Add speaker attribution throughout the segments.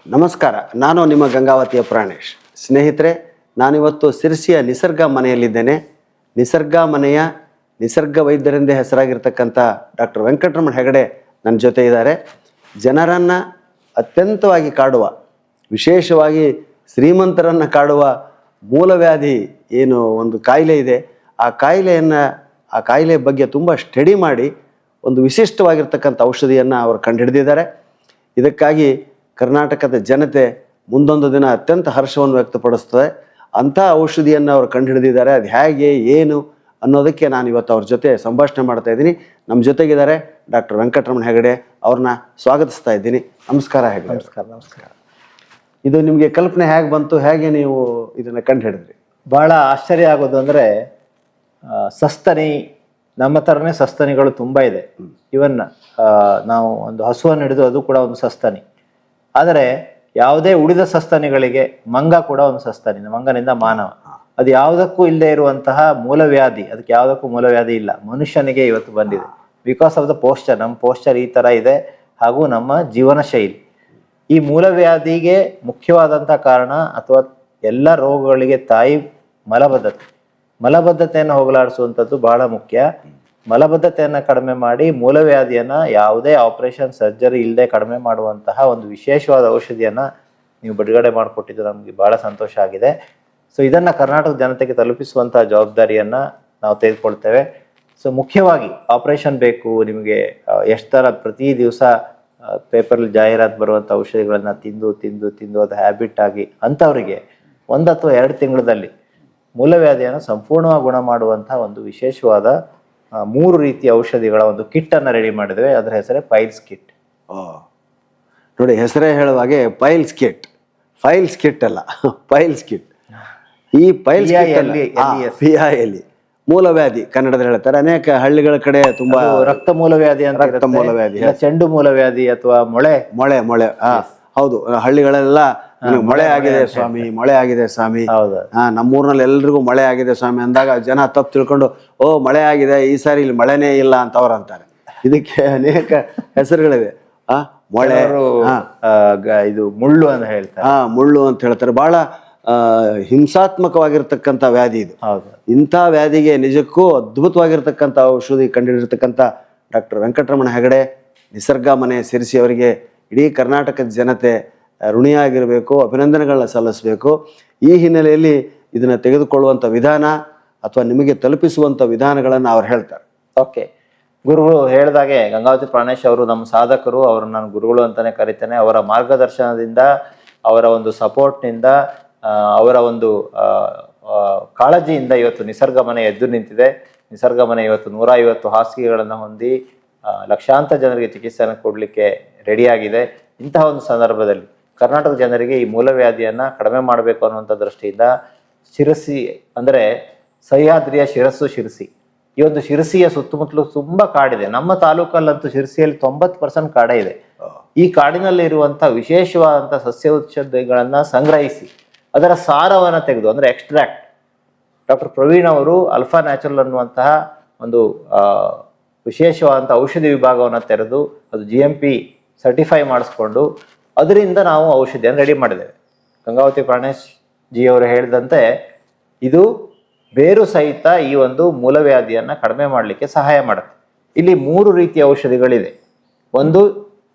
Speaker 1: ನಮಸ್ಕಾರ, ನಾನು ನಿಮ್ಮ ಗಂಗಾವತಿಯ ಪ್ರಾಣೇಶ್. ಸ್ನೇಹಿತರೆ, ನಾನಿವತ್ತು ಸಿರ್ಸಿಯ ನಿಸರ್ಗ ಮನೆಯಲ್ಲಿದ್ದೇನೆ. ನಿಸರ್ಗ ಮನೆಯ ನಿಸರ್ಗ ವೈದ್ಯರೆಂದೇ ಹೆಸರಾಗಿರ್ತಕ್ಕಂಥ ಡಾಕ್ಟರ್ ವೆಂಕಟರಮಣ ಹೆಗಡೆ ನನ್ನ ಜೊತೆ ಇದ್ದಾರೆ. ಜನರನ್ನು ಅತ್ಯಂತವಾಗಿ ಕಾಡುವ, ವಿಶೇಷವಾಗಿ ಶ್ರೀಮಂತರನ್ನು ಕಾಡುವ ಮೂಲವ್ಯಾಧಿ ಏನು ಒಂದು ಕಾಯಿಲೆ ಇದೆ, ಆ ಕಾಯಿಲೆ ಬಗ್ಗೆ ತುಂಬ ಸ್ಟಡಿ ಮಾಡಿ ಒಂದು ವಿಶಿಷ್ಟವಾಗಿರ್ತಕ್ಕಂಥ ಔಷಧಿಯನ್ನು ಅವರು ಕಂಡುಹಿಡಿದಿದ್ದಾರೆ. ಇದಕ್ಕಾಗಿ ಕರ್ನಾಟಕದ ಜನತೆ ಮುಂದೊಂದು ದಿನ ಅತ್ಯಂತ ಹರ್ಷವನ್ನು ವ್ಯಕ್ತಪಡಿಸ್ತದೆ. ಅಂಥ ಔಷಧಿಯನ್ನು ಅವರು ಕಂಡುಹಿಡಿದಿದ್ದಾರೆ. ಅದು ಹೇಗೆ ಏನು ಅನ್ನೋದಕ್ಕೆ ನಾನು ಇವತ್ತು ಅವ್ರ ಜೊತೆ ಸಂಭಾಷಣೆ ಮಾಡ್ತಾ ಇದ್ದೀನಿ. ನಮ್ಮ ಜೊತೆಗಿದ್ದಾರೆ ಡಾಕ್ಟರ್ ವೆಂಕಟರಮಣ ಹೆಗಡೆ. ಅವ್ರನ್ನ ಸ್ವಾಗತಿಸ್ತಾ ಇದ್ದೀನಿ. ನಮಸ್ಕಾರ ಹೆಗಡೆ.
Speaker 2: ನಮಸ್ಕಾರ.
Speaker 1: ಇದು ನಿಮಗೆ ಕಲ್ಪನೆ ಹೇಗೆ ಬಂತು? ಹೇಗೆ ನೀವು ಇದನ್ನು ಕಂಡುಹಿಡಿದ್ರಿ?
Speaker 2: ಭಾಳ ಆಶ್ಚರ್ಯ ಆಗೋದು ಅಂದರೆ, ಸಸ್ತನಿ ನಮ್ಮ ಥರನೇ ಸಸ್ತನಿಗಳು ತುಂಬ ಇದೆ. ಇವನ್ ನಾವು ಒಂದು ಹಸುವನ್ನು ಹಿಡಿದು ಅದು ಕೂಡ ಒಂದು ಸಸ್ತನಿ. ಆದರೆ ಯಾವುದೇ ಉಳಿದ ಸಸ್ತನಿಗಳಿಗೆ ಮಂಗ ಕೂಡ ಒಂದು ಸಸ್ತನಿ, ಮಂಗನಿಂದ ಮಾನವ. ಅದು ಯಾವುದಕ್ಕೂ ಇಲ್ಲದೆ ಇರುವಂತಹ ಮೂಲವ್ಯಾಧಿ, ಅದಕ್ಕೆ ಯಾವುದಕ್ಕೂ ಮೂಲವ್ಯಾಧಿ ಇಲ್ಲ. ಮನುಷ್ಯನಿಗೆ ಇವತ್ತು ಬಂದಿದೆ ಬಿಕಾಸ್ ಆಫ್ ದ ಪೋಸ್ಚರ್. ನಮ್ಮ ಪೋಸ್ಚರ್ ಈ ಥರ ಇದೆ, ಹಾಗೂ ನಮ್ಮ ಜೀವನ ಶೈಲಿ. ಈ ಮೂಲವ್ಯಾಧಿಗೆ ಮುಖ್ಯವಾದಂಥ ಕಾರಣ ಅಥವಾ ಎಲ್ಲ ರೋಗಗಳಿಗೆ ತಾಯಿ ಮಲಬದ್ಧತೆಯನ್ನು ಹೋಗಲಾಡಿಸುವಂಥದ್ದು ಬಹಳ ಮುಖ್ಯ. ಮಲಬದ್ಧತೆಯನ್ನು ಕಡಿಮೆ ಮಾಡಿ ಮೂಲವ್ಯಾಧಿಯನ್ನು ಯಾವುದೇ ಆಪರೇಷನ್ ಸರ್ಜರಿ ಇಲ್ಲದೆ ಕಡಿಮೆ ಮಾಡುವಂತಹ ಒಂದು ವಿಶೇಷವಾದ ಔಷಧಿಯನ್ನು ನೀವು ಬಿಡುಗಡೆ ಮಾಡಿಕೊಟ್ಟಿದ್ದು ನಮಗೆ ಭಾಳ ಸಂತೋಷ ಆಗಿದೆ. ಸೊ ಇದನ್ನು ಕರ್ನಾಟಕದ ಜನತೆಗೆ ತಲುಪಿಸುವಂತಹ ಜವಾಬ್ದಾರಿಯನ್ನು ನಾವು ತೆಗೆದುಕೊಳ್ತೇವೆ. ಸೊ ಮುಖ್ಯವಾಗಿ ಆಪರೇಷನ್ ಬೇಕು ನಿಮಗೆ, ಎಷ್ಟು ಥರ ಪ್ರತಿ ದಿವಸ ಪೇಪರಲ್ಲಿ ಜಾಹೀರಾತು ಬರುವಂಥ ಔಷಧಿಗಳನ್ನು ತಿಂದು ಅದು ಹ್ಯಾಬಿಟ್ ಆಗಿ ಅಂಥವರಿಗೆ 1 ಅಥವಾ 2 ತಿಂಗಳಲ್ಲಿ ಮೂಲವ್ಯಾಧಿಯನ್ನು ಸಂಪೂರ್ಣವಾಗಿ ಗುಣ ಮಾಡುವಂಥ ಒಂದು ವಿಶೇಷವಾದ 3 ರೀತಿಯ ಔಷಧಿಗಳ ಒಂದು ಕಿಟ್ ಅನ್ನು ರೆಡಿ ಮಾಡಿದ್ವಿ. ಅದರ ಹೆಸರೇ ಪೈಲ್ಸ್ ಕಿಟ್.
Speaker 1: ನೋಡಿ, ಹೆಸರೇ ಹೇಳುವಾಗೆ ಪೈಲ್ಸ್ ಕಿಟ್ ಅಲ್ಲ, ಪೈಲ್ಸ್ ಕಿಟ್. ಈ ಪೈಲ್ಸ್ PILE ಮೂಲವ್ಯಾಧಿ ಕನ್ನಡದಲ್ಲಿ ಹೇಳ್ತಾರೆ. ಅನೇಕ ಹಳ್ಳಿಗಳ ಕಡೆ ತುಂಬಾ
Speaker 2: ರಕ್ತ ಮೂಲವ್ಯಾಧಿ ಅಂತ,
Speaker 1: ರಕ್ತ ಮೂಲವ್ಯಾಧಿ,
Speaker 2: ಚೆಂಡು ಮೂಲವ್ಯಾಧಿ ಅಥವಾ ಮೊಳೆ.
Speaker 1: ಹೌದು, ಹಳ್ಳಿಗಳೆಲ್ಲ ಮಳೆ ಆಗಿದೆ ಸ್ವಾಮಿ, ನಮ್ಮೂರ್ನಲ್ಲಿ ಎಲ್ರಿಗೂ ಮಳೆ ಆಗಿದೆ ಸ್ವಾಮಿ ಅಂದಾಗ ಜನ ತಪ್ಪು ತಿಳ್ಕೊಂಡು, ಮಳೆ ಆಗಿದೆ, ಈ ಸಾರಿ ಇಲ್ಲಿ ಮಳೆನೇ ಇಲ್ಲ ಅಂತ ಅವ್ರು ಅಂತಾರೆ. ಇದಕ್ಕೆ ಅನೇಕ ಹೆಸರುಗಳಿದೆ. ಮೊಳೆ,
Speaker 2: ಇದು ಮುಳ್ಳು ಅಂತ ಹೇಳ್ತಾರೆ.
Speaker 1: ಮುಳ್ಳು ಅಂತ ಹೇಳ್ತಾರೆ. ಬಹಳ ಹಿಂಸಾತ್ಮಕವಾಗಿರ್ತಕ್ಕಂಥ ವ್ಯಾಧಿ ಇದು. ಇಂಥ ವ್ಯಾಧಿಗೆ ನಿಜಕ್ಕೂ ಅದ್ಭುತವಾಗಿರ್ತಕ್ಕಂಥ ಔಷಧಿ ಕಂಡುಹಿಡಿರ್ತಕ್ಕಂಥ ಡಾಕ್ಟರ್ ವೆಂಕಟರಮಣ ಹೆಗಡೆ, ನಿಸರ್ಗ ಮನೆ ಸಿರ್ಸಿ ಅವರಿಗೆ ಇಡೀ ಕರ್ನಾಟಕದ ಜನತೆ ಋಣಿಯಾಗಿರಬೇಕು, ಅಭಿನಂದನೆಗಳನ್ನ ಸಲ್ಲಿಸಬೇಕು. ಈ ಹಿನ್ನೆಲೆಯಲ್ಲಿ ಇದನ್ನು ತೆಗೆದುಕೊಳ್ಳುವಂಥ ವಿಧಾನ ಅಥವಾ ನಿಮಗೆ ತಲುಪಿಸುವಂಥ ವಿಧಾನಗಳನ್ನು ಅವ್ರು ಹೇಳ್ತಾರೆ.
Speaker 2: ಓಕೆ, ಗುರುಗಳು ಹೇಳಿದಾಗೆ ಗಂಗಾವತಿ ಪ್ರಾಣೇಶ್ ಅವರು ನಮ್ಮ ಸಾಧಕರು. ಅವರು ನಾನು ಗುರುಗಳು ಅಂತಾನೆ ಕರಿತೇನೆ. ಅವರ ಮಾರ್ಗದರ್ಶನದಿಂದ, ಅವರ ಒಂದು ಸಪೋರ್ಟ್ನಿಂದ, ಅವರ ಒಂದು ಕಾಳಜಿಯಿಂದ ಇವತ್ತು ನಿಸರ್ಗ ಮನೆ ಎದ್ದು ನಿಂತಿದೆ. ನಿಸರ್ಗ ಮನೆ ಇವತ್ತು 150 ಹಾಸಿಗೆಗಳನ್ನು ಹೊಂದಿ ಲಕ್ಷಾಂತರ ಜನರಿಗೆ ಚಿಕಿತ್ಸೆಯನ್ನು ಕೊಡಲಿಕ್ಕೆ ರೆಡಿಯಾಗಿದೆ. ಇಂತಹ ಒಂದು ಸಂದರ್ಭದಲ್ಲಿ ಕರ್ನಾಟಕದ ಜನರಿಗೆ ಈ ಮೂಲವ್ಯಾಧಿಯನ್ನು ಕಡಿಮೆ ಮಾಡಬೇಕು ಅನ್ನುವಂಥ ದೃಷ್ಟಿಯಿಂದ ಶಿರಸಿ ಅಂದರೆ ಸಹ್ಯಾದ್ರಿಯ ಶಿರಸಿ, ಈ ಒಂದು ಶಿರಸಿಯ ಸುತ್ತಮುತ್ತಲು ತುಂಬ ಕಾಡಿದೆ. ನಮ್ಮ ತಾಲೂಕಲ್ಲಂತೂ ಶಿರಸಿಯಲ್ಲಿ 90% ಕಾಡೇ ಇದೆ. ಈ ಕಾಡಿನಲ್ಲಿ ಇರುವಂಥ ವಿಶೇಷವಾದಂಥ ಸಸ್ಯೌಷಧಿಗಳನ್ನು ಸಂಗ್ರಹಿಸಿ ಅದರ ಸಾರವನ್ನು ತೆಗೆದು, ಅಂದರೆ ಎಕ್ಸ್ಟ್ರಾಕ್ಟ್, ಡಾಕ್ಟರ್ ಪ್ರವೀಣ್ ಅವರು ಅಲ್ಫಾ ನ್ಯಾಚುರಲ್ ಅನ್ನುವಂತಹ ಒಂದು ವಿಶೇಷವಾದಂಥ ಔಷಧಿ ವಿಭಾಗವನ್ನು ತೆರೆದು ಅದು GMP ಸರ್ಟಿಫೈ ಮಾಡಿಸ್ಕೊಂಡು ಅದರಿಂದ ನಾವು ಔಷಧಿಯನ್ನು ರೆಡಿ ಮಾಡಿದ್ದೇವೆ. ಗಂಗಾವತಿ ಪ್ರಾಣೇಶ್ ಜಿ ಅವರು ಹೇಳಿದಂತೆ ಇದು ಬೇರು ಸಹಿತ ಈ ಒಂದು ಮೂಲವ್ಯಾಧಿಯನ್ನು ಕಡಿಮೆ ಮಾಡಲಿಕ್ಕೆ ಸಹಾಯ ಮಾಡುತ್ತೆ. ಇಲ್ಲಿ 3 ರೀತಿಯ ಔಷಧಿಗಳಿದೆ. ಒಂದು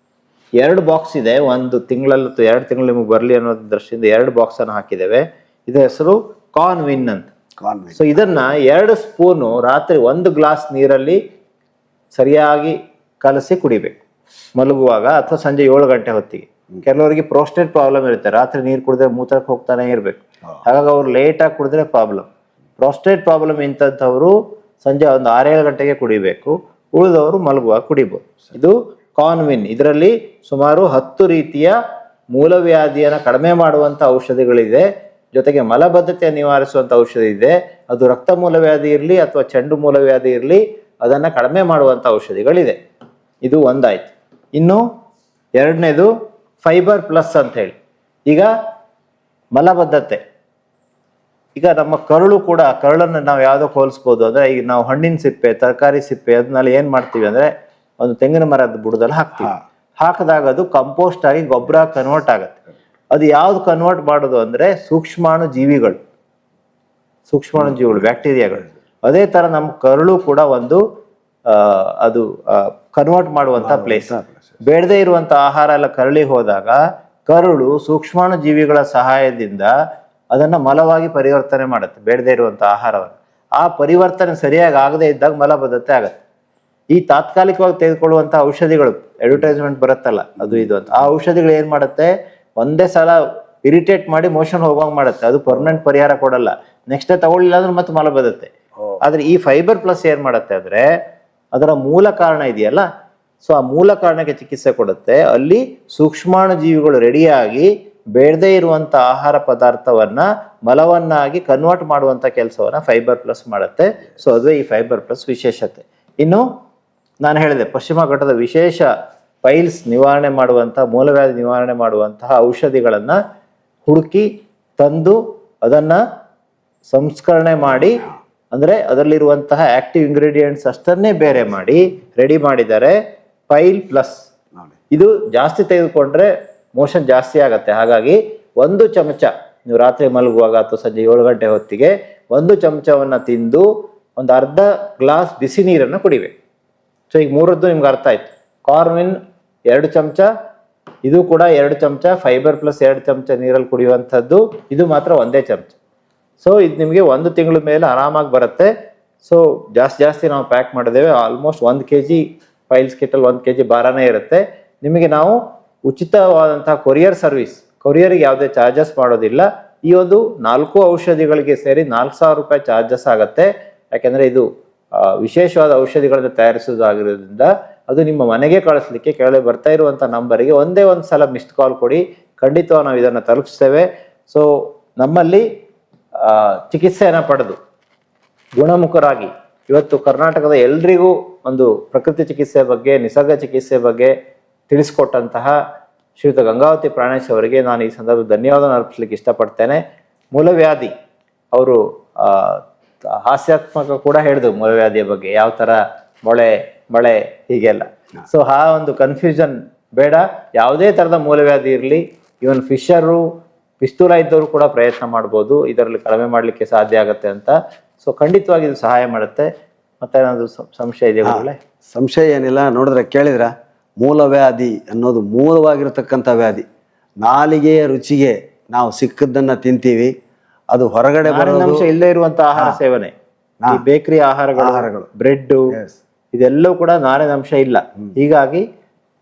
Speaker 2: 2 ಬಾಕ್ಸ್ ಇದೆ. 1 ತಿಂಗಳಲ್ಲಿ 2 ತಿಂಗಳು ನಿಮಗೆ ಬರಲಿ ಅನ್ನೋ ದೃಷ್ಟಿಯಿಂದ 2 ಬಾಕ್ಸನ್ನು ಹಾಕಿದ್ದೇವೆ. ಇದರ ಹೆಸರು ಕಾನ್ವಿನ್ ಅಂತ. ಸೊ ಇದನ್ನ 2 ಸ್ಪೂನು ರಾತ್ರಿ 1 ಗ್ಲಾಸ್ ನೀರಲ್ಲಿ ಸರಿಯಾಗಿ ಕಲಸಿ ಕುಡಿಬೇಕು ಮಲಗುವಾಗ ಅಥವಾ ಸಂಜೆ 7 ಗಂಟೆ ಹೊತ್ತಿಗೆ. ಕೆಲವರಿಗೆ ಪ್ರೋಸ್ಟೇಟ್ ಪ್ರಾಬ್ಲಮ್ ಇರುತ್ತೆ, ರಾತ್ರಿ ನೀರು ಕುಡಿದ್ರೆ ಮೂತ್ರಕ್ಕೆ ಹೋಗ್ತಾನೆ ಇರಬೇಕು. ಹಾಗಾಗಿ ಅವ್ರು ಲೇಟಾಗಿ ಕುಡಿದ್ರೆ ಪ್ರಾಬ್ಲಮ್. ಪ್ರೋಸ್ಟೇಟ್ ಪ್ರಾಬ್ಲಮ್ ಇಂಥವ್ರು ಸಂಜೆ ಒಂದು 6-7 ಗಂಟೆಗೆ ಕುಡಿಬೇಕು, ಉಳಿದವರು ಮಲಗುವಾಗ ಕುಡಿಬೋದು. ಇದು ಕಾನ್ವಿನ್. ಇದರಲ್ಲಿ ಸುಮಾರು 10 ರೀತಿಯ ಮೂಲವ್ಯಾಧಿಯನ್ನು ಕಡಿಮೆ ಮಾಡುವಂಥ ಔಷಧಿಗಳಿದೆ. ಜೊತೆಗೆ ಮಲಬದ್ಧತೆ ನಿವಾರಿಸುವಂಥ ಔಷಧಿ ಇದೆ. ಅದು ರಕ್ತ ಮೂಲವ್ಯಾಧಿ ಇರಲಿ ಅಥವಾ ಚೆಂಡು ಮೂಲವ್ಯಾಧಿ ಇರಲಿ, ಅದನ್ನು ಕಡಿಮೆ ಮಾಡುವಂಥ ಔಷಧಿಗಳಿದೆ. ಇದು ಒಂದಾಯ್ತು. ಇನ್ನು 2ನೇದು ಫೈಬರ್ ಪ್ಲಸ್ ಅಂತ ಹೇಳಿ. ಈಗ ಮಲಬದ್ಧತೆ, ಈಗ ನಮ್ಮ ಕರಳನ್ನು ನಾವು ಯಾವುದಕ್ಕೆ ಹೋಲಿಸ್ಬೋದು ಅಂದರೆ, ಈಗ ನಾವು ಹಣ್ಣಿನ ಸಿಪ್ಪೆ, ತರಕಾರಿ ಸಿಪ್ಪೆ ಅದನ್ನೆಲ್ಲ ಏನು ಮಾಡ್ತೀವಿ ಅಂದರೆ ಒಂದು ತೆಂಗಿನ ಮರದ ಬುಡದಲ್ಲಿ ಹಾಕ್ತೀವಿ. ಹಾಕಿದಾಗ ಅದು ಕಂಪೋಸ್ಟ್ ಆಗಿ ಗೊಬ್ಬರ ಕನ್ವರ್ಟ್ ಆಗುತ್ತೆ. ಅದು ಯಾವ್ದು ಕನ್ವರ್ಟ್ ಮಾಡೋದು ಅಂದ್ರೆ ಸೂಕ್ಷ್ಮಾಣು ಜೀವಿಗಳು ಬ್ಯಾಕ್ಟೀರಿಯಾಗಳು. ಅದೇ ತರ ನಮ್ಮ ಕರುಳು ಕೂಡ ಒಂದು ಅದು ಕನ್ವರ್ಟ್ ಮಾಡುವಂತ ಪ್ಲೇಸ್. ಬೇಡದೇ ಇರುವಂತ ಆಹಾರ ಎಲ್ಲ ಕರಳಿ ಹೋದಾಗ ಕರುಳು ಸೂಕ್ಷ್ಮಾಣು ಜೀವಿಗಳ ಸಹಾಯದಿಂದ ಅದನ್ನ ಮಲವಾಗಿ ಪರಿವರ್ತನೆ ಮಾಡುತ್ತೆ, ಬೇಡದೇ ಇರುವಂತ ಆಹಾರವನ್ನು. ಆ ಪರಿವರ್ತನೆ ಸರಿಯಾಗಿ ಆಗದೆ ಇದ್ದಾಗ ಮಲಬದ್ಧತೆ ಆಗತ್ತೆ. ಈ ತಾತ್ಕಾಲಿಕವಾಗಿ ತೆಗೆದುಕೊಳ್ಳುವಂತ ಔಷಧಿಗಳು, ಅಡ್ವರ್ಟೈಸ್ಮೆಂಟ್ ಬರುತ್ತಲ್ಲ ಅದು ಇದು ಅಂತ, ಆ ಔಷಧಿಗಳು ಏನ್ ಮಾಡುತ್ತೆ, ಒಂದೇ ಸಲ ಇರಿಟೇಟ್ ಮಾಡಿ ಮೋಷನ್ ಹೋಗೋಂಗ್ ಮಾಡುತ್ತೆ. ಅದು ಪರ್ಮನೆಂಟ್ ಪರಿಹಾರ ಕೊಡಲ್ಲ. ನೆಕ್ಸ್ಟ್ ಡೇ ತಗೊಳ್ಳಿಲ್ಲ ಅಂದ್ರೆ ಮತ್ತೆ ಮಲಬದ್ಧತೆ. ಆದ್ರೆ ಈ ಫೈಬರ್ ಪ್ಲಸ್ ಏನ್ ಮಾಡುತ್ತೆ ಅಂದ್ರೆ ಅದರ ಮೂಲ ಕಾರಣ ಇದೆಯಲ್ಲ, ಸೊ ಆ ಮೂಲ ಕಾರಣಕ್ಕೆ ಚಿಕಿತ್ಸೆ ಕೊಡುತ್ತೆ. ಅಲ್ಲಿ ಸೂಕ್ಷ್ಮಾಣು ಜೀವಿಗಳು ರೆಡಿಯಾಗಿ ಬೇಡದೇ ಇರುವಂತ ಆಹಾರ ಪದಾರ್ಥವನ್ನ ಮಲವನ್ನಾಗಿ ಕನ್ವರ್ಟ್ ಮಾಡುವಂತ ಕೆಲಸವನ್ನ ಫೈಬರ್ ಪ್ಲಸ್ ಮಾಡುತ್ತೆ. ಸೊ ಅದುವೇ ಈ ಫೈಬರ್ ಪ್ಲಸ್ ವಿಶೇಷತೆ. ಇನ್ನು ನಾನು ಹೇಳಿದೆ, ಪಶ್ಚಿಮ ಘಟ್ಟದ ವಿಶೇಷ ಪೈಲ್ಸ್ ನಿವಾರಣೆ ಮಾಡುವಂತಹ, ಮೂಲವ್ಯಾಧಿ ನಿವಾರಣೆ ಮಾಡುವಂತಹ ಔಷಧಿಗಳನ್ನ ಹುಡುಕಿ ತಂದು ಅದನ್ನ ಸಂಸ್ಕರಣೆ ಮಾಡಿ, ಅಂದ್ರೆ ಅದರಲ್ಲಿರುವಂತಹ ಆಕ್ಟಿವ್ ಇಂಗ್ರೀಡಿಯೆಂಟ್ಸ್ ಅಷ್ಟನ್ನೇ ಬೇರೆ ಮಾಡಿ ರೆಡಿ ಮಾಡಿದ್ದಾರೆ ಪೈಲ್ ಪ್ಲಸ್. ಇದು ಜಾಸ್ತಿ ತೆಗೆದುಕೊಂಡ್ರೆ ಮೋಷನ್ ಜಾಸ್ತಿ ಆಗತ್ತೆ. ಹಾಗಾಗಿ 1 ಚಮಚ ನೀವು ರಾತ್ರಿ ಮಲಗುವಾಗ ಅಥವಾ ಸಂಜೆ 7 ಗಂಟೆ ಹೊತ್ತಿಗೆ 1 ಚಮಚವನ್ನ ತಿಂದು ಒಂದು ಅರ್ಧ ಗ್ಲಾಸ್ ಬಿಸಿ ನೀರನ್ನು ಕುಡಿಬೇಕು. ಸೊ ಈಗ 3ರದ್ದು ನಿಮ್ಗೆ ಅರ್ಥ ಆಯ್ತು. ಕಾರ್ಮಿನ್ 2 ಚಮಚ, ಇದು ಕೂಡ 2 ಚಮಚ, ಫೈಬರ್ ಪ್ಲಸ್ 2 ಚಮಚ ನೀರಲ್ಲಿ ಕುಡಿಯುವಂಥದ್ದು, ಇದು ಮಾತ್ರ 1 ಚಮಚ. ಸೊ ಇದು ನಿಮಗೆ 1 ತಿಂಗಳ ಮೇಲೆ ಆರಾಮಾಗಿ ಬರುತ್ತೆ. ಸೊ ಜಾಸ್ತಿ ನಾವು ಪ್ಯಾಕ್ ಮಾಡಿದ್ದೇವೆ. ಆಲ್ಮೋಸ್ಟ್ 1 kg ಪೈಲ್ಸ್ ಕಿಟ್ಟಲ್ಲಿ 1 kg ಭಾರನೇ ಇರುತ್ತೆ. ನಿಮಗೆ ನಾವು ಉಚಿತವಾದಂತಹ ಕೊರಿಯರ್ ಸರ್ವಿಸ್, ಕೊರಿಯರ್ಗೆ ಯಾವುದೇ ಚಾರ್ಜಸ್ ಮಾಡೋದಿಲ್ಲ. ಈ ಒಂದು 4 ಔಷಧಿಗಳಿಗೆ ಸೇರಿ 4,000 ರೂಪಾಯಿ ಚಾರ್ಜಸ್ ಆಗುತ್ತೆ. ಯಾಕೆಂದ್ರೆ ಇದು ವಿಶೇಷವಾದ ಔಷಧಿಗಳನ್ನು ತಯಾರಿಸುವುದಾಗಿರೋದ್ರಿಂದ ಅದು ನಿಮ್ಮ ಮನೆಗೆ ಕಳಿಸ್ಲಿಕ್ಕೆ ಕೆಳಗೆ ಬರ್ತಾ ಇರುವಂತ ನಂಬರಿಗೆ ಒಂದೇ ಒಂದು ಸಲ ಮಿಸ್ಡ್ ಕಾಲ್ ಕೊಡಿ, ಖಂಡಿತವಾಗಿ ನಾವು ಇದನ್ನು ತಲುಪಿಸ್ತೇವೆ. ಸೊ ನಮ್ಮಲ್ಲಿ ಚಿಕಿತ್ಸೆಯನ್ನು ಪಡೆದು ಗುಣಮುಖರಾಗಿ ಇವತ್ತು ಕರ್ನಾಟಕದ ಎಲ್ರಿಗೂ ಒಂದು ಪ್ರಕೃತಿ ಚಿಕಿತ್ಸೆ ಬಗ್ಗೆ, ನಿಸರ್ಗ ಚಿಕಿತ್ಸೆ ಬಗ್ಗೆ ತಿಳಿಸ್ಕೊಟ್ಟಂತಹ ಶ್ರೀಯುತ ಗಂಗಾವತಿ ಪ್ರಾಣೇಶ್ ಅವರಿಗೆ ನಾನು ಈ ಸಂದರ್ಭದಲ್ಲಿ ಧನ್ಯವಾದ ಅರ್ಪಿಸ್ಲಿಕ್ಕೆ ಇಷ್ಟಪಡ್ತೇನೆ. ಮೂಲವ್ಯಾಧಿ ಅವರು ಹಾಸ್ಯಾತ್ಮಕ ಕೂಡ ಹೇಳಿದ್ರು ಮೂಲವ್ಯಾಧಿಯ ಬಗ್ಗೆ, ಯಾವ ತರ ಮಳೆ ಹೀಗೆಲ್ಲ. ಸೊ ಆ ಒಂದು ಕನ್ಫ್ಯೂಷನ್ ಬೇಡ. ಯಾವುದೇ ತರದ ಮೂಲವ್ಯಾಧಿ ಇರಲಿ, ಇವನ್ ಫಿಶರು, ಪಿಸ್ತೂಲ ಇದ್ದವರು ಕೂಡ ಪ್ರಯತ್ನ ಮಾಡ್ಬೋದು, ಇದರಲ್ಲಿ ಕಡಿಮೆ ಮಾಡಲಿಕ್ಕೆ ಸಾಧ್ಯ ಆಗುತ್ತೆ ಅಂತ. ಸೊ ಖಂಡಿತವಾಗಿ ಇದು ಸಹಾಯ ಮಾಡುತ್ತೆ. ಮತ್ತೆ ಏನಾದ್ರು ಸಂಶಯ ಇದೆಯಾ?
Speaker 1: ಸಂಶಯ ಏನಿಲ್ಲ. ನೋಡಿದ್ರೆ ಕೇಳಿದ್ರ, ಮೂಲವ್ಯಾಧಿ ಅನ್ನೋದು ಮೂಲವಾಗಿರ್ತಕ್ಕಂಥ ವ್ಯಾಧಿ. ನಾಲಿಗೆಯ ರುಚಿಗೆ ನಾವು ಸಿಕ್ಕದ್ದನ್ನ ತಿಂತೀವಿ, ಅದು ಹೊರಗಡೆ
Speaker 2: ಅಂಶ ಇಲ್ಲೇ ಇರುವಂತ ಆಹಾರ ಸೇವನೆ, ಈ ಬೇಕರಿ ಆಹಾರಗಳು, ಬ್ರೆಡ್ ಇದೆಲ್ಲವೂ ಕೂಡ ನಾರಿನ ಅಂಶ ಇಲ್ಲ. ಹೀಗಾಗಿ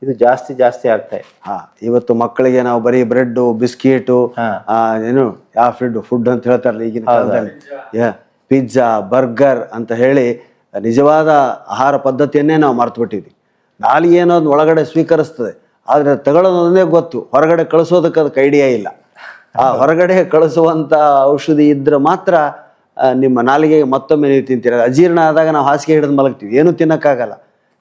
Speaker 2: ಇದು ಜಾಸ್ತಿ ಆಗ್ತಾ ಇದೆ.
Speaker 1: ಇವತ್ತು ಮಕ್ಕಳಿಗೆ ನಾವು ಬರೀ ಬ್ರೆಡ್, ಬಿಸ್ಕಿಟ್, ಏನು ಯಾವ ಫುಡ್ ಅಂತ ಹೇಳ್ತಾರಲ್ಲ ಈಗಿನ ಕಾಲದಲ್ಲಿ, ಪಿಜ್ಜಾ, ಬರ್ಗರ್ ಅಂತ ಹೇಳಿ ನಿಜವಾದ ಆಹಾರ ಪದ್ಧತಿಯನ್ನೇ ನಾವು ಮರ್ತು ಬಿಟ್ಟಿದ್ವಿ. ನಾಲಿಗೆ ಏನೋದು ಒಳಗಡೆ ಸ್ವೀಕರಿಸ್ತದೆ, ಆದ್ರೆ ತಗೊಳ್ಳೋದನ್ನೇ ಗೊತ್ತು, ಹೊರಗಡೆ ಕಳಿಸೋದಕ್ಕೆ ಅದಕ್ಕೆ ಐಡಿಯಾ ಇಲ್ಲ. ಆ ಹೊರಗಡೆ ಕಳಿಸುವಂತ ಔಷಧಿ ಇದ್ರೆ ಮಾತ್ರ ನಿಮ್ಮ ನಾಲಿಗೆಗೆ ಮತ್ತೊಮ್ಮೆ ನೀವು ತಿಂತೀರ. ಅಜೀರ್ಣ ಆದಾಗ ನಾವು ಹಾಸಿಗೆ ಹಿಡಿದು ಮಲಗ್ತೀವಿ, ಏನೂ ತಿನ್ನಕ್ಕಾಗಲ್ಲ.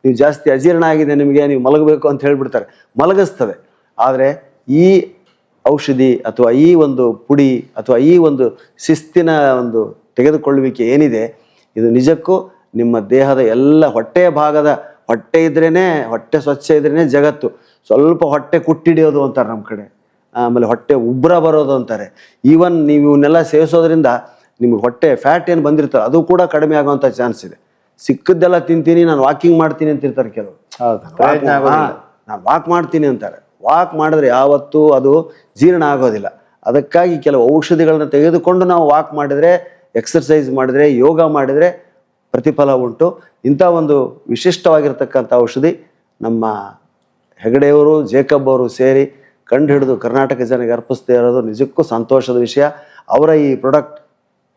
Speaker 1: ನೀವು ಜಾಸ್ತಿ ಅಜೀರ್ಣ ಆಗಿದೆ ನಿಮಗೆ, ನೀವು ಮಲಗಬೇಕು ಅಂತ ಹೇಳ್ಬಿಡ್ತಾರೆ, ಮಲಗಿಸ್ತದೆ. ಆದರೆ ಈ ಔಷಧಿ ಅಥವಾ ಈ ಒಂದು ಪುಡಿ ಅಥವಾ ಈ ಒಂದು ಶಿಸ್ತಿನ ಒಂದು ತೆಗೆದುಕೊಳ್ಳುವಿಕೆ ಏನಿದೆ, ಇದು ನಿಜಕ್ಕೂ ನಿಮ್ಮ ದೇಹದ ಎಲ್ಲ ಹೊಟ್ಟೆಯ ಭಾಗದ, ಹೊಟ್ಟೆ ಇದ್ರೇನೆ, ಹೊಟ್ಟೆ ಸ್ವಚ್ಛ ಇದ್ರೇನೆ ಜಗತ್ತು. ಸ್ವಲ್ಪ ಹೊಟ್ಟೆ ಕುಟ್ಟಿಡಿಯೋದು ಅಂತಾರೆ ನಮ್ಮ ಕಡೆ, ಆಮೇಲೆ ಹೊಟ್ಟೆ ಉಬ್ರ ಬರೋದು ಅಂತಾರೆ. ಈವನ್ ನೀವು ಇವನ್ನೆಲ್ಲ ಸೇವಿಸೋದ್ರಿಂದ ನಿಮ್ಗೆ ಹೊಟ್ಟೆ ಫ್ಯಾಟ್ ಏನು ಬಂದಿರ್ತಾರೆ ಅದು ಕೂಡ ಕಡಿಮೆ ಆಗುವಂಥ ಚಾನ್ಸ್ ಇದೆ. ಸಿಕ್ಕದ್ದೆಲ್ಲ ತಿಂತೀನಿ, ನಾನು ವಾಕಿಂಗ್ ಮಾಡ್ತೀನಿ ಅಂತಿರ್ತಾರೆ ಕೆಲವರು. ನಾನು ವಾಕ್ ಮಾಡ್ತೀನಿ ಅಂತಾರೆ. ವಾಕ್ ಮಾಡಿದ್ರೆ ಯಾವತ್ತೂ ಅದು ಜೀರ್ಣ ಆಗೋದಿಲ್ಲ. ಅದಕ್ಕಾಗಿ ಕೆಲವು ಔಷಧಿಗಳನ್ನ ತೆಗೆದುಕೊಂಡು ನಾವು ವಾಕ್ ಮಾಡಿದರೆ, ಎಕ್ಸರ್ಸೈಸ್ ಮಾಡಿದರೆ, ಯೋಗ ಮಾಡಿದರೆ ಪ್ರತಿಫಲ ಉಂಟು. ಇಂಥ ಒಂದು ವಿಶಿಷ್ಟವಾಗಿರ್ತಕ್ಕಂಥ ಔಷಧಿ ನಮ್ಮ ಹೆಗಡೆಯವರು, ಜೇಕಬ್ ಅವರು ಸೇರಿ ಕಂಡು ಹಿಡಿದು ಕರ್ನಾಟಕ ಜನಕ್ಕೆ ಅರ್ಪಿಸ್ತಾ ಇರೋದು ನಿಜಕ್ಕೂ ಸಂತೋಷದ ವಿಷಯ. ಅವರ ಈ ಪ್ರಾಡಕ್ಟ್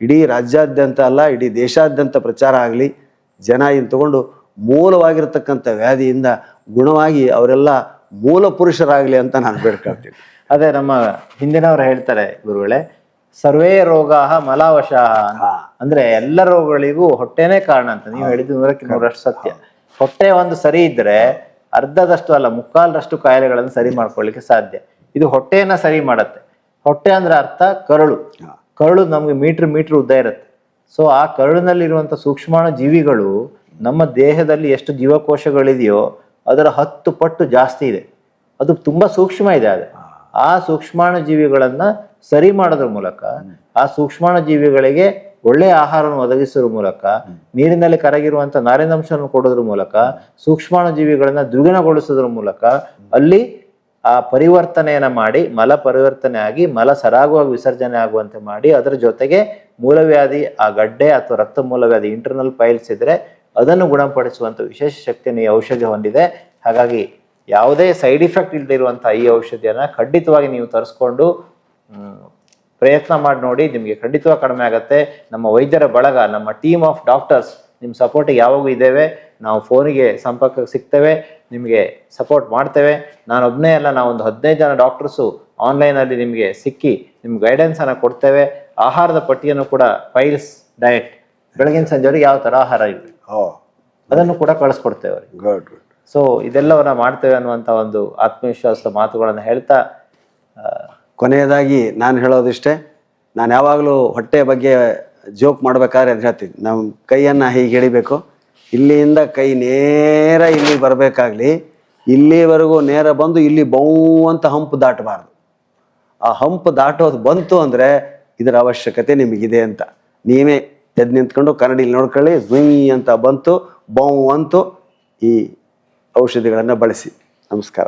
Speaker 1: ಇಡೀ ರಾಜ್ಯಾದ್ಯಂತ ಅಲ್ಲ, ಇಡೀ ದೇಶಾದ್ಯಂತ ಪ್ರಚಾರ ಆಗಲಿ. ಜನ ಇನ್ನು ತಗೊಂಡು ಮೂಲವಾಗಿರ್ತಕ್ಕಂಥ ವ್ಯಾಧಿಯಿಂದ ಗುಣವಾಗಿ ಅವರೆಲ್ಲ ಮೂಲ ಪುರುಷರಾಗಲಿ ಅಂತ ನಾನು ಬೇಡ್ಕೊಳ್ತೀನಿ.
Speaker 2: ಅದೇ ನಮ್ಮ ಹಿಂದಿನವರು ಹೇಳ್ತಾರೆ ಗುರುಗಳೇ, ಸರ್ವೇ ರೋಗ ಮಲಾವಶ, ಅಂದ್ರೆ ಎಲ್ಲ ರೋಗಗಳಿಗೂ ಹೊಟ್ಟೆನೇ ಕಾರಣ ಅಂತ. ನೀವು ಹೇಳಿದ್ದು 100ಕ್ಕೆ 100% ಸತ್ಯ. ಹೊಟ್ಟೆ ಒಂದು ಸರಿ ಇದ್ರೆ ಅರ್ಧದಷ್ಟು ಅಲ್ಲ, 1/4 ಕಾಯಿಲೆಗಳನ್ನು ಸರಿ ಮಾಡ್ಕೊಳ್ಳಿಕ್ಕೆ ಸಾಧ್ಯ. ಇದು ಹೊಟ್ಟೆಯನ್ನ ಸರಿ ಮಾಡತ್ತೆ. ಹೊಟ್ಟೆ ಅಂದ್ರೆ ಅರ್ಥ ಕರುಳು ನಮ್ಗೆ ಮೀಟರ್ ಉದ್ದ ಇರುತ್ತೆ. ಸೊ ಆ ಕರುಳಿನಲ್ಲಿರುವಂತ ಸೂಕ್ಷ್ಮಾಣು ಜೀವಿಗಳು ನಮ್ಮ ದೇಹದಲ್ಲಿ ಎಷ್ಟು ಜೀವಕೋಶಗಳಿದೆಯೋ ಅದರ 10 ಪಟ್ಟು ಜಾಸ್ತಿ ಇದೆ. ಅದು ತುಂಬಾ ಸೂಕ್ಷ್ಮ ಇದೆ. ಆ ಸೂಕ್ಷ್ಮಾಣು ಜೀವಿಗಳನ್ನ ಸರಿ ಮಾಡೋದ್ರ ಮೂಲಕ, ಆ ಸೂಕ್ಷ್ಮಾಣು ಜೀವಿಗಳಿಗೆ ಒಳ್ಳೆಯ ಆಹಾರವನ್ನು ಒದಗಿಸೋದ್ರ ಮೂಲಕ, ನೀರಿನಲ್ಲಿ ಕರಗಿರುವಂತ ನಾರಿನಾಂಶವನ್ನು ಕೊಡೋದ್ರ ಮೂಲಕ, ಸೂಕ್ಷ್ಮಾಣು ಜೀವಿಗಳನ್ನ ದ್ವಿಗುಣಗೊಳಿಸೋದ್ರ ಮೂಲಕ ಅಲ್ಲಿ ಆ ಪರಿವರ್ತನೆಯನ್ನ ಮಾಡಿ ಮಲ ಪರಿವರ್ತನೆ ಆಗಿ ಮಲ ಸರಾಗವಾಗಿ ವಿಸರ್ಜನೆ ಆಗುವಂತೆ ಮಾಡಿ, ಅದರ ಜೊತೆಗೆ ಮೂಲವ್ಯಾಧಿ, ಆ ಗಡ್ಡೆ ಅಥವಾ ರಕ್ತ ಮೂಲವ್ಯಾಧಿ ಇಂಟರ್ನಲ್ ಪೈಲ್ಸ್ ಇದ್ರೆ ಅದನ್ನು ಗುಣಪಡಿಸುವಂತ ವಿಶೇಷ ಶಕ್ತಿಯನ್ನು ಈ ಔಷಧಿ ಹೊಂದಿದೆ. ಹಾಗಾಗಿ ಯಾವುದೇ ಸೈಡ್ ಇಫೆಕ್ಟ್ ಇಲ್ಲದೆ ಇರುವಂತಹ ಈ ಔಷಧಿಯನ್ನ ಖಂಡಿತವಾಗಿ ನೀವು ತರಿಸ್ಕೊಂಡು ಪ್ರಯತ್ನ ಮಾಡಿ ನೋಡಿ, ನಿಮಗೆ ಖಂಡಿತವಾಗಿ ಕಡಿಮೆ ಆಗುತ್ತೆ. ನಮ್ಮ ವೈದ್ಯರ ಬಳಗ, ನಮ್ಮ ಟೀಮ್ ಆಫ್ ಡಾಕ್ಟರ್ಸ್ ನಿಮ್ಮ ಸಪೋರ್ಟಿಗೆ ಯಾವಾಗೂ ಇದ್ದೇವೆ. ನಾವು ಫೋನಿಗೆ ಸಂಪರ್ಕಕ್ಕೆ ಸಿಗ್ತೇವೆ, ನಿಮಗೆ ಸಪೋರ್ಟ್ ಮಾಡ್ತೇವೆ. ನಾನು ಒಬ್ಬನೇ ಅಲ್ಲ, ನಾವೊಂದು 15 ಜನ ಡಾಕ್ಟರ್ಸು ಆನ್ಲೈನಲ್ಲಿ ನಿಮಗೆ ಸಿಕ್ಕಿ ನಿಮ್ಗೆ ಗೈಡೆನ್ಸನ್ನು ಕೊಡ್ತೇವೆ. ಆಹಾರದ ಪಟ್ಟಿಯನ್ನು ಕೂಡ, ಪೈಲ್ಸ್ ಡಯಟ್, ಬೆಳಗಿನ ಸಂಜೆವರೆಗೆ ಯಾವ ಥರ ಆಹಾರ ಇದೆ ಅದನ್ನು ಕೂಡ ಕಳಿಸ್ಕೊಡ್ತೇವೆ ಅವ್ರಿಗೆ.
Speaker 1: Good good.
Speaker 2: ಸೊ ಇದೆಲ್ಲವನ್ನ ಮಾಡ್ತೇವೆ ಅನ್ನುವಂಥ ಒಂದು ಆತ್ಮವಿಶ್ವಾಸದ ಮಾತುಗಳನ್ನು ಹೇಳ್ತಾ,
Speaker 1: ಕೊನೆಯದಾಗಿ ನಾನು ಹೇಳೋದಿಷ್ಟೇ, ನಾನು ಯಾವಾಗಲೂ ಹೊಟ್ಟೆ ಬಗ್ಗೆ ಜೋಕ್ ಮಾಡ್ಬೇಕಾದ್ರೆ ಅಂತ ಹೇಳ್ತೀನಿ, ನಮ್ಮ ಕೈಯನ್ನು ಹೀಗೆ ಎಳಿಬೇಕು, ಇಲ್ಲಿಂದ ಕೈ ನೇರ ಇಲ್ಲಿ ಬರಬೇಕಾಗ್ಲಿ, ಇಲ್ಲಿವರೆಗೂ ನೇರ ಬಂದು ಇಲ್ಲಿ ಬೌ ಅಂತ ಹಂಪು ದಾಟಬಾರ್ದು. ಆ ಹಂಪು ದಾಟೋದು ಬಂತು ಅಂದರೆ ಇದರ ಅವಶ್ಯಕತೆ ನಿಮಗಿದೆ ಅಂತ ನೀವೇ ಎದ್ದು ನಿಂತ್ಕೊಂಡು ಕನ್ನಡಿಲಿ ನೋಡ್ಕೊಳ್ಳಿ. ಝುಯ್ ಅಂತ ಬಂತು, ಬೌ ಅಂತು, ಈ ಔಷಧಿಗಳನ್ನು ಬಳಸಿ. ನಮಸ್ಕಾರ.